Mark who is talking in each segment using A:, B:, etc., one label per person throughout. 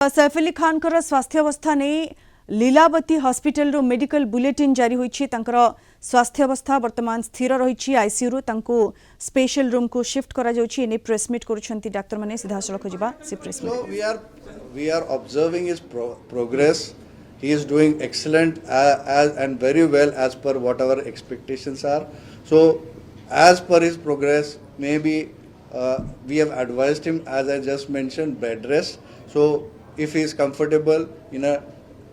A: सैफ अली खान कर स्वास्थ्य अवस्था नहीं लीलावती हॉस्पिटल रो मेडिकल बुलेटिन जारी होईछि। तांकर स्वास्थ्य अवस्था वर्तमान स्थिर रही। आईसीयू रु तांको स्पेशल रूम को शिफ्ट करा जाउछि। एने प्रेस मीट करूछंती डाक्टर माने सीधा सड़क जिबा से press meet.
B: We are observing his progress. He is doing excellent and very well as per what our expectations are. So as per his progress, maybe we have advised him, as I just mentioned, bed rest. So if he is comfortable in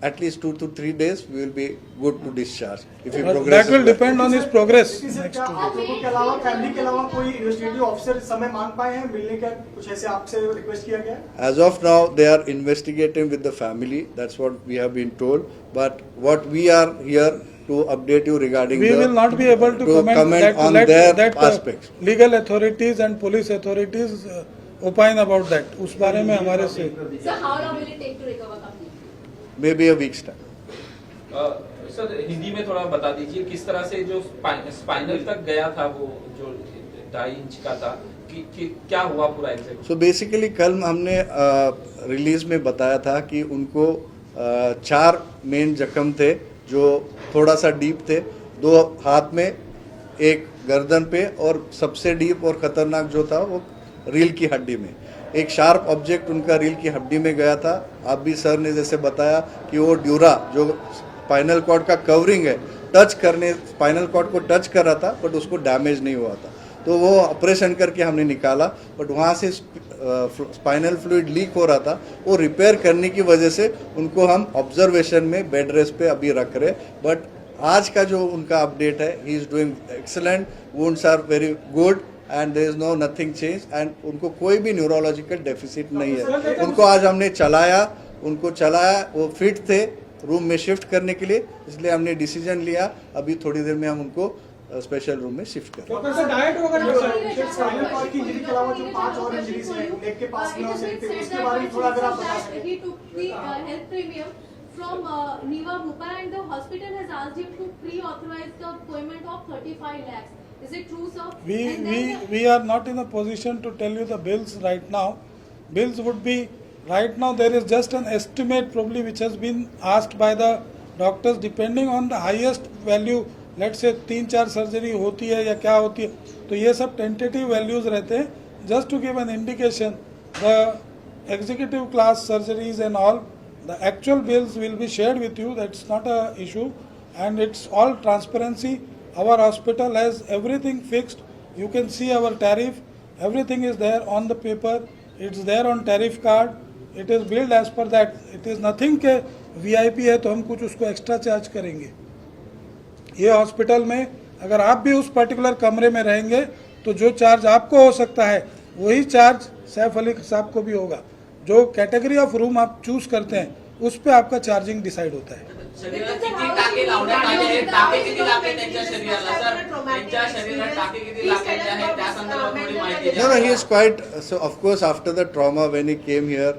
B: at least 2 to 3 days, we will be good to discharge. If he progresses,
C: that will depend on his progress.
D: क्या आप लोगों के अलावा family के अलावा कोई investigative officer इस समय मांग पाए हैं मिलने का, कुछ ऐसे आपसे रिक्वेस्ट किया गया?
B: As of now, they are investigating with the family. That's what we have been told. But what we are here to update you regarding
C: we will not be able to comment that,
B: on their aspects.
C: Legal authorities and police authorities opine about that. उस बारे में हमारे से.
E: Sir, how long will it take to recover completely?
B: Maybe a week's time.
F: Sir Hindi में थोड़ा बता दीजिए किस तरह से जो स्पाइनल तक गया था वो जो 2.5 इंच का था कि क्या हुआ पूरा एग्जैक्ट?
B: सो बेसिकली कल हमने रिलीज में बताया था कि उनको 4 मेन जख्म थे जो थोड़ा सा डीप थे, 2 हाथ में, 1 गर्दन पे, और सबसे डीप और खतरनाक जो था वो रील की हड्डी में। एक शार्प ऑब्जेक्ट उनका रील की हड्डी में गया था। आप भी सर ने जैसे बताया कि वो ड्यूरा जो स्पाइनल कॉर्ड का कवरिंग है, स्पाइनल कॉर्ड को टच कर रहा था, बट उसको डैमेज नहीं हुआ था। तो वो ऑपरेशन करके हमने निकाला, बट वहाँ से स्पाइनल फ्लूइड लीक हो रहा था। वो रिपेयर करने की वजह से उनको हम ऑब्जर्वेशन में बेड रेस्ट पे अभी रख रहे। बट आज का जो उनका अपडेट है, he is doing excellent, wounds are very good and there is no nothing change, and उनको कोई भी न्यूरोलॉजिकल डेफिसिट नहीं है। उनको आज हमने चलाया, वो फिट थे रूम में शिफ्ट करने के लिए, इसलिए हमने डिसीजन लिया अभी थोड़ी देर में हम उनको स्पेशल रूम में शिफ्ट करें।
D: डॉक्टर सर डाइट वगैरह स्पाइनल कॉर्ड की इंजरी के अलावा जो 5 और इंजरीज हैं लेग के पास में हो सकते हैं, उसके बारे में थोड़ा अगर आप बता सकें।
E: He took the health premium from Niva Bhupa and the hospital has asked him to pre-authorize the payment of 35 lakhs. Is it true, sir?
C: We are not in a position to tell you the bills right now. Bills would be right now there is just an estimate probably which has been asked by the doctors depending on the highest value. Let's say 3-4 surgery होती है या क्या होती है, तो ये सब tentative values रहते हैं. Just to give an indication, the executive class surgeries and all, the actual bills will be shared with you. That's not a issue, and it's all transparency. Our hospital has everything fixed. You can see our tariff. Everything is there on the paper. It's there on tariff card. It is billed as per that. It is nothing के VIP है तो हम कुछ उसको extra charge करेंगे. ये hospital में अगर आप भी उस पर्टिकुलर कमरे में रहेंगे तो जो चार्ज आपको हो सकता है वही चार्ज सैफ अली साहब को भी होगा. जो कैटेगरी ऑफ रूम आप चूज करते हैं उस पे आपका चार्जिंग डिसाइड होता है.
B: No, he is quite, so of course after the trauma when he came here,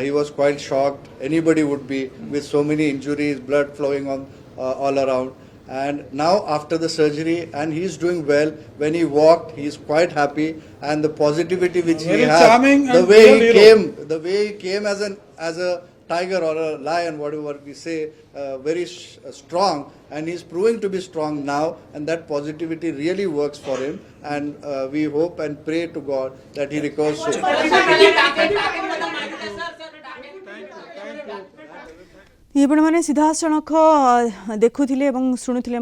B: he was quite shocked. Anybody would be, with so many injuries, blood flowing on all around. And now after the surgery, and he is doing well. When he walked, he is quite happy, and the positivity which he has, the way he came as a tiger or a lion, whatever we say, very strong, and he is proving to be strong now, and that positivity really works for him. And we hope and pray to God that he recovers soon.
A: ये मैंने सीधा सड़क देखुले शुणुले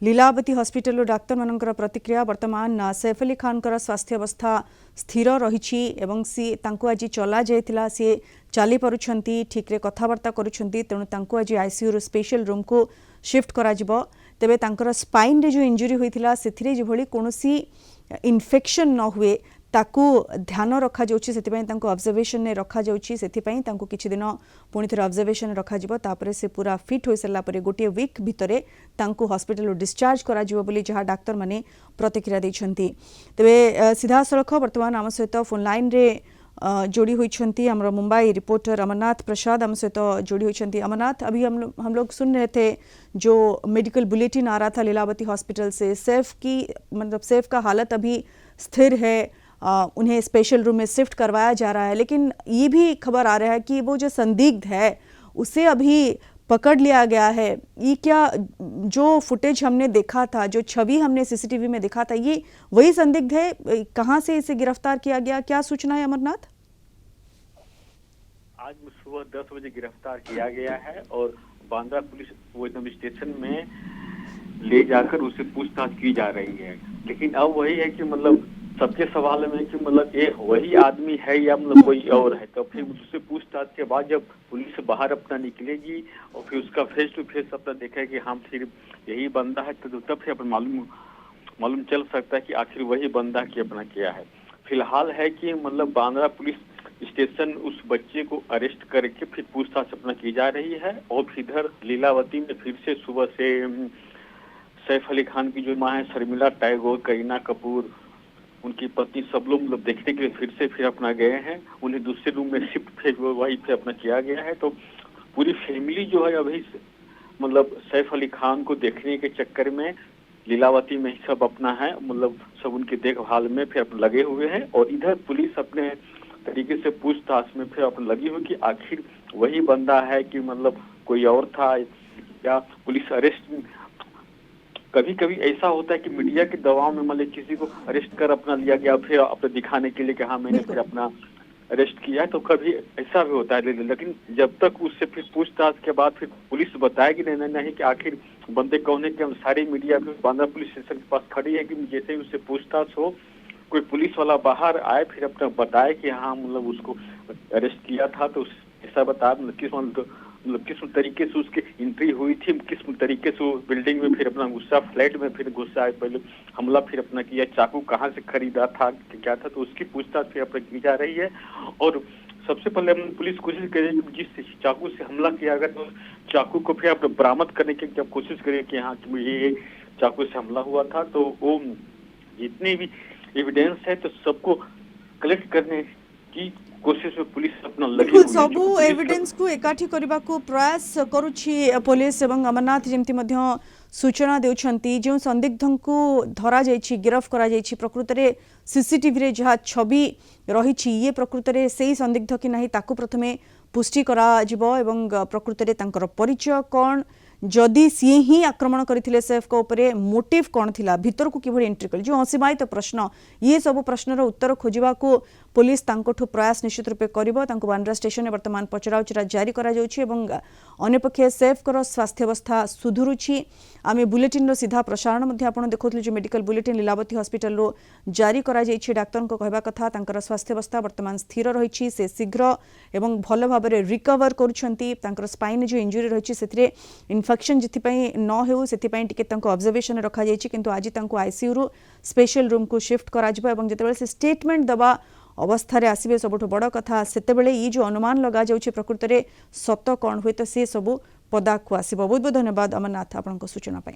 A: Lilavati hospital doctor मानकर प्रतिक्रिया. वर्तमान सैफ अली खान स्वास्थ्य अवस्था स्थिर रही. सी आज चला जाइथिला, सी चली पारुछंती, ठीक रे कथबार्ता करुछंती. तेणु आज आईसीयू रो स्पेशल रूम को शिफ्ट करा जिवो. तेबे तांकर स्पाइन रे जो इंजुरी होइथिला सेथिरे जेभली कोनोसी इन्फेक्शन न हुए ताकू ध्यान रखा जाउछि. सेतिपई तांको ऑब्जर्वेशन ने रखा जाउछि. सेतिपई तांको किछि दिन पुणी थे ऑब्जर्वेशन रखा जिवो. तापरे से पूरा फिट हो सरला परे गोटे वीक भितरे तांको हॉस्पिटल डिस्चार्ज करा जिवो बोली जहा डाक्टर माने प्रतिक्रिया दैछंती. तबे सीधा सड़क वर्तमान आम सहित फोन लाइन रे जोड़ी होइछंती हमरो मुंबई रिपोर्टर अमरनाथ प्रसाद आम सहित जोड़ी होइछंती. अमरनाथ, अभी हम लोग सुन रहे थे जो मेडिकल बुलेटिन आ रहा था लीलावती हॉस्पिटल से, सैफ का हालत अभी स्थिर है. उन्हें स्पेशल रूम में शिफ्ट करवाया जा रहा है। लेकिन ये भी खबर आ रहा है कि वो जो संदिग्ध है उसे अभी पकड़ लिया गया है। ये क्या जो फुटेज हमने देखा था, जो छवि हमने सीसीटीवी में देखा था, ये वही संदिग्ध है? कहाँ से इसे गिरफ्तार किया गया, क्या सूचना है अमरनाथ?
G: आज सुबह 10 बजे गिरफ्तार किया गया है और बांद्रा पुलिस वो स्टेशन में ले जाकर उससे पूछताछ की जा रही है। लेकिन अब वही है कि मतलब सबके सवाल में कि मतलब ये वही आदमी है या मतलब कोई और है। तो फिर उससे पूछताछ के बाद जब पुलिस बाहर अपना निकलेगी और फिर उसका फेस टू फेस अपना देखेगी, हाँ फिर यही बंदा है, तो तब फिर अपना मालूम चल सकता है कि आखिर वही बंदा की अपना किया है। फिलहाल है कि मतलब बांद्रा पुलिस स्टेशन उस बच्चे को अरेस्ट करके फिर पूछताछ अपना की जा रही है। और इधर लीलावती में फिर से सुबह से सैफ अली खान की जो माँ है शर्मिला टैगोर, करीना कपूर, उनकी पत्नी, सब लोग मतलब देखने के लिए फिर अपना गए हैं। उन्हें दूसरे रूम में शिफ्ट फिर वहीं पे अपना किया गया है। तो पूरी फैमिली जो है अभी मतलब सैफ अली खान को देखने के चक्कर में लीलावती में ही सब अपना है, मतलब सब उनकी देखभाल में फिर अपने लगे हुए हैं। और इधर पुलिस अपने तरीके से पूछताछ में फिर अपने लगी हुई कि आखिर वही बंदा है कि मतलब कोई और था या पुलिस अरेस्ट। कभी कभी ऐसा होता है कि मीडिया के दबाव में मतलब किसी को अरेस्ट कर अपना लिया गया फिर अपने दिखाने के लिए कि हाँ मैंने फिर अपना अरेस्ट किया है, तो कभी ऐसा भी होता है। लेकिन जब तक उससे फिर पूछताछ के बाद फिर पुलिस बताएगी नहीं कि आखिर बंदे कौन है, कि हम सारी मीडिया बांद्रा पुलिस स्टेशन के पास खड़ी है कि जैसे ही उससे पूछताछ हो कोई पुलिस वाला बाहर आए फिर अपना बताए कि हाँ मतलब उसको अरेस्ट किया था, तो ऐसा बताया मतलब किस तरीके से उसकी एंट्री हुई थी, किस तरीके से वो बिल्डिंग में फिर अपना गुस्सा, फ्लैट में फिर गुस्सा आए, पहले हमला फिर अपना किया, चाकू कहाँ से खरीदा था, क्या था, तो उसकी पूछताछ फिर अपना की जा रही है। और सबसे पहले हम पुलिस कोशिश करेगी जिस चाकू से हमला किया गया तो चाकू को फिर अपना बरामद करने की जब कोशिश करें कि हाँ ये चाकू से हमला हुआ था, तो वो जितने भी एविडेंस है तो सबको कलेक्ट करने की कोशिश में पुलिस अपना लगी हुई है।
A: सबू एविडेंस को एकाठी करने को प्रयास करुछि पुलिस एवं अमरनाथ जेमती मध्य सूचना देउछंती जो संदिग्धन को धरा जाइछि, गिरफ करा जाइछि, प्रकृत रे सीसीटीवी रे जहा छवि रहिछि ये प्रकृत रे सेही संदिग्ध कि नाही ताकू प्रथमे पुष्टि करा जिवो एवं प्रकृत रे तांकर परिचय कोन, जदि सी ही आक्रमण करथिले सेफ को ऊपर मोटिव कौन थिला, भीतर को किभଳି एंट्री कल, जो असीमायित प्रश्न, ये सब प्रश्नर उत्तर खोजिबा को पुलिस तांकोठु प्रयास निश्चित रूपे करिबो। तांको बांद्रा स्टेशन में वर्तमान पचराउचरा जारी करा जाउछि एवं अन्यपक्षे सेफ कर स्वास्थ्य अवस्था सुधुरुछि। आमे बुलेटिन रो सीधा प्रसारण मध्ये आपण देखौथले जो मेडिकल बुलेटिन लीलावती हॉस्पिटल रो जारी करा जाइछि। डाक्टर को कहबा कथा तांकर स्वास्थ्य अवस्था वर्तमान स्थिर रहिछि, से शीघ्र एवं भल भाबरे रिकवर करूछंती। तांकर स्पाइन जो इंजुरी रहिछि सेथिरे इन्फेक्शन जिथिपई न हेउ सेथिपई टिके तांको ऑब्जर्वेशन रखा जाइछि, किंतु आज तांको आईसीयू रो स्पेशल रूम को शिफ्ट करा जिवो एवं जेतेबेले से स्टेटमेंट दबा अवस्था रे आसीबे सबठो बड़ कथा सेतेबेले ये जो अनुमान लगा जाउछि प्रकृत रे सत कोन होय तो से सब पदा को आसीबो। बहुत बहुत धन्यवाद अमरनाथ आपनको सूचना पाई।